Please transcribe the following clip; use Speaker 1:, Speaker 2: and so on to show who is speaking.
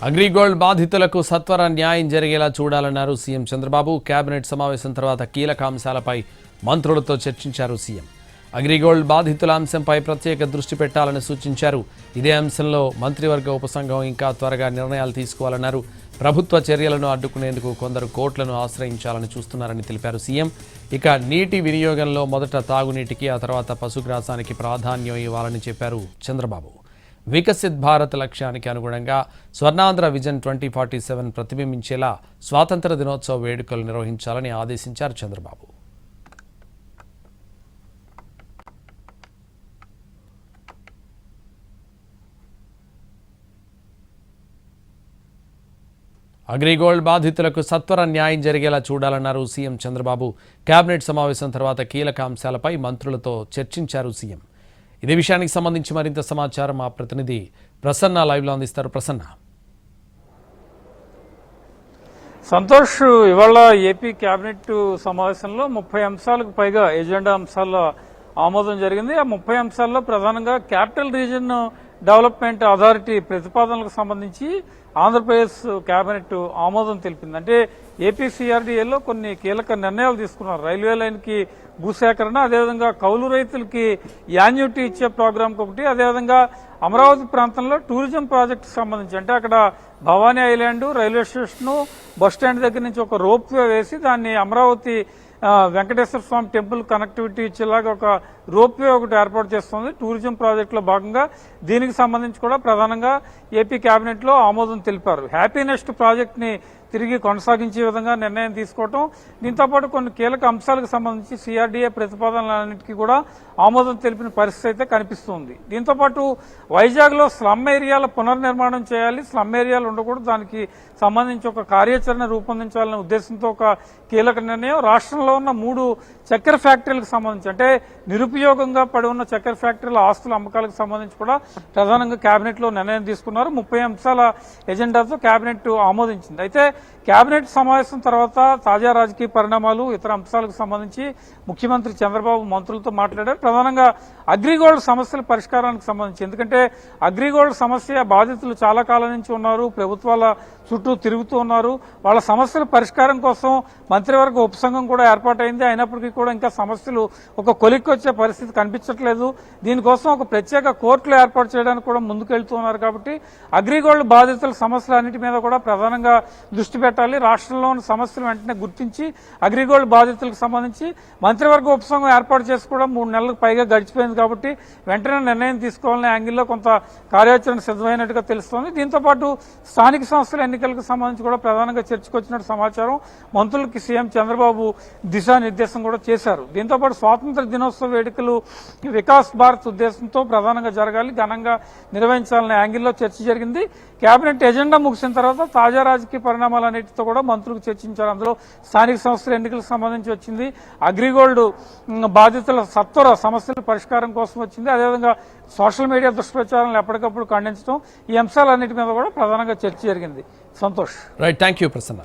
Speaker 1: అగ్రిగోల్డ్ బాధితులకు సత్వర న్యాయం జరిగేలా చూడాలన్నారు సీఎం చంద్రబాబు. కేబినెట్ సమావేశం తర్వాత కీలక అంశాలపై మంత్రులతో చర్చించారు సీఎం. అగ్రిగోల్డ్ బాధితుల అంశంపై ప్రత్యేక దృష్టి పెట్టాలని సూచించారు. ఇదే అంశంలో మంత్రివర్గ ఉపసంఘం ఇంకా త్వరగా నిర్ణయాలు తీసుకోవాలన్నారు. ప్రభుత్వ చర్యలను అడ్డుకునేందుకు కొందరు కోర్టులను ఆశ్రయించాలని చూస్తున్నారని తెలిపారు సీఎం. ఇక నీటి వినియోగంలో మొదట తాగునీటికి, ఆ తర్వాత పశుగ్రాసానికి ప్రాధాన్యం ఇవ్వాలని చెప్పారు చంద్రబాబు. వికసిత్ భారత్ లక్ష్యానికి అనుగుణంగా స్వర్ణాంధ్ర విజన్ 2047 ప్రతిబింబించేలా స్వాతంత్ర దినోత్సవ వేడుకలు నిర్వహించాలని ఆదేశించారు చంద్రబాబు. అగ్రిగోల్డ్ బాధితులకు సత్వర న్యాయం జరిగేలా చూడాలన్నారు సీఎం చంద్రబాబు. కేబినెట్ సమావేశం తర్వాత కీలక అంశాలపై మంత్రులతో చర్చించారు సీఎం. ఇదే విషయానికి సంబంధించి మరింత సమాచారం మా ప్రతినిధి ప్రసన్న లైవ్లో అందిస్తారు. ప్రసన్న.
Speaker 2: సంతోష్, ఇవాళ ఏపీ కేబినెట్ సమావేశంలో 30 అంశాలకు పైగా ఎజెండా అంశాల ఆమోదం జరిగింది. ఆ 30 అంశాల్లో ప్రధానంగా క్యాపిటల్ రీజన్ డెవలప్మెంట్ అథారిటీ ప్రతిపాదనలకు సంబంధించి ఆంధ్రప్రదేశ్ కేబినెట్ ఆమోదం తెలిపింది. అంటే ఏపీ సిఆర్డీఏలో కొన్ని కీలక నిర్ణయాలు తీసుకున్నారు. రైల్వే లైన్కి భూసేకరణ, అదేవిధంగా కౌలు రైతులకి యాన్యుటీ ఇచ్చే ప్రోగ్రాంకి ఒకటి, అదేవిధంగా అమరావతి ప్రాంతంలో టూరిజం ప్రాజెక్టుకి సంబంధించి అంటే అక్కడ Bhavani island, railway station, bus stand దగ్గర నుంచి ఒక రోప్ వే వేసి దాన్ని అమరావతి వెంకటేశ్వర స్వామి టెంపుల్ కనెక్టివిటీ ఇచ్చేలాగా ఒక రోప్ వే ఒకటి ఏర్పాటు చేస్తుంది. టూరిజం ప్రాజెక్టులో భాగంగా దీనికి సంబంధించి కూడా ప్రధానంగా ఏపీ కేబినెట్ లో ఆమోదం తెలిపారు. హ్యాపీనెస్ట్ ప్రాజెక్ట్ ని తిరిగి కొనసాగించే విధంగా నిర్ణయం తీసుకోవటం, దీంతోపాటు కొన్ని కీలక అంశాలకు సంబంధించి సిఆర్డీఏ ప్రతిపాదనలన్నింటికీ కూడా ఆమోదం తెలిపిన పరిస్థితి అయితే కనిపిస్తుంది. దీంతోపాటు వైజాగ్ లో స్లమ్ ఏరియాల పునర్నిర్మాణం చేయాలి, స్లమ్ ఏరియాలు ఉండకూడదు, దానికి సంబంధించి ఒక కార్యాచరణ రూపొందించాలనే ఉద్దేశంతో ఒక కీలక నిర్ణయం. రాష్ట్రంలో ఉన్న 3 చక్కెర ఫ్యాక్టరీలకు సంబంధించి అంటే నిరుపయోగంగా పడి ఉన్న చక్కెర ఫ్యాక్టరీల ఆస్తుల అమ్మకాలకు సంబంధించి కూడా ప్రధానంగా కేబినెట్ లో నిర్ణయం తీసుకున్నారు. 30 అంశాల ఎజెండాతో కేబినెట్ ఆమోదించింది. అయితే కేబినెట్ సమావేశం తర్వాత తాజా రాజకీయ పరిణామాలు, ఇతర అంశాలకు సంబంధించి ముఖ్యమంత్రి చంద్రబాబు మంత్రులతో మాట్లాడారు. ప్రధానంగా అగ్రిగోల్డ్ సమస్యల పరిష్కారానికి సంబంధించి, ఎందుకంటే అగ్రిగోల్డ్ సమస్య బాధితులు చాలా కాలం నుంచి ఉన్నారు, ప్రభుత్వాల చుట్టూ తిరుగుతూ ఉన్నారు. వాళ్ళ సమస్యల పరిష్కారం కోసం మంత్రివర్గ ఉపసంఘం కూడా ఏర్పాటైంది. అయినప్పటికీ కూడా ఇంకా సమస్యలు ఒక కొలిక్కి వచ్చే పరిస్థితి కనిపించట్లేదు. దీనికోసం ఒక ప్రత్యేక కోర్టులు ఏర్పాటు చేయడానికి కూడా ముందుకెళ్తున్నారు. కాబట్టి అగ్రిగోల్డ్ బాధితుల సమస్యలన్నిటి మీద కూడా ప్రధానంగా దృష్టి పెట్టాలి. రాష్ట్రంలో ఉన్న సమస్యలు వెంటనే గుర్తించి అగ్రిగోల్డ్ బాధితులకు సంబంధించి మంత్రివర్గ ఉపసంఘం ఏర్పాటు చేసి కూడా 3 నెలలకు పైగా గడిచిపోయింది. కాబట్టి వెంటనే నిర్ణయం తీసుకోవాలనే యాంగిల్లో కొంత కార్యాచరణ సిద్ధమైనట్టుగా తెలుస్తోంది. దీంతోపాటు స్థానిక సంస్థల ఎన్నికలకు సంబంధించి కూడా ప్రధానంగా చర్చకొచ్చినట్టు సమాచారం. మంత్రులకి సీఎం చంద్రబాబు దిశానిర్దేశం కూడా చేశారు. దీంతోపాటు స్వాతంత్ర దినోత్సవ వేడుకలు వికాస్ భారత్ ఉద్దేశంతో ప్రధానంగా జరగాలి, ఘనంగా నిర్వహించాలనే యాంగిల్లో చర్చ జరిగింది. కేబినెట్ ఎజెండా ముగిసిన తర్వాత తాజా రాజకీయ పరిణామాలన్నిటితో కూడా మంత్రులు చర్చించారు. అందులో స్థానిక సంస్థల ఎన్నికలకు సంబంధించి వచ్చింది, అగ్రిగోల్డ్ బాధితుల సత్వర సమస్యల పరిష్కారం కోసం వచ్చింది, అదేవిధంగా సోషల్ మీడియా దుష్ప్రచారాలను ఎప్పటికప్పుడు ఖండించడం, ఈ అంశాలన్నిటి మీద కూడా ప్రధానంగా చర్చ జరిగింది. Santosh.
Speaker 1: Right, thank you Prasanna.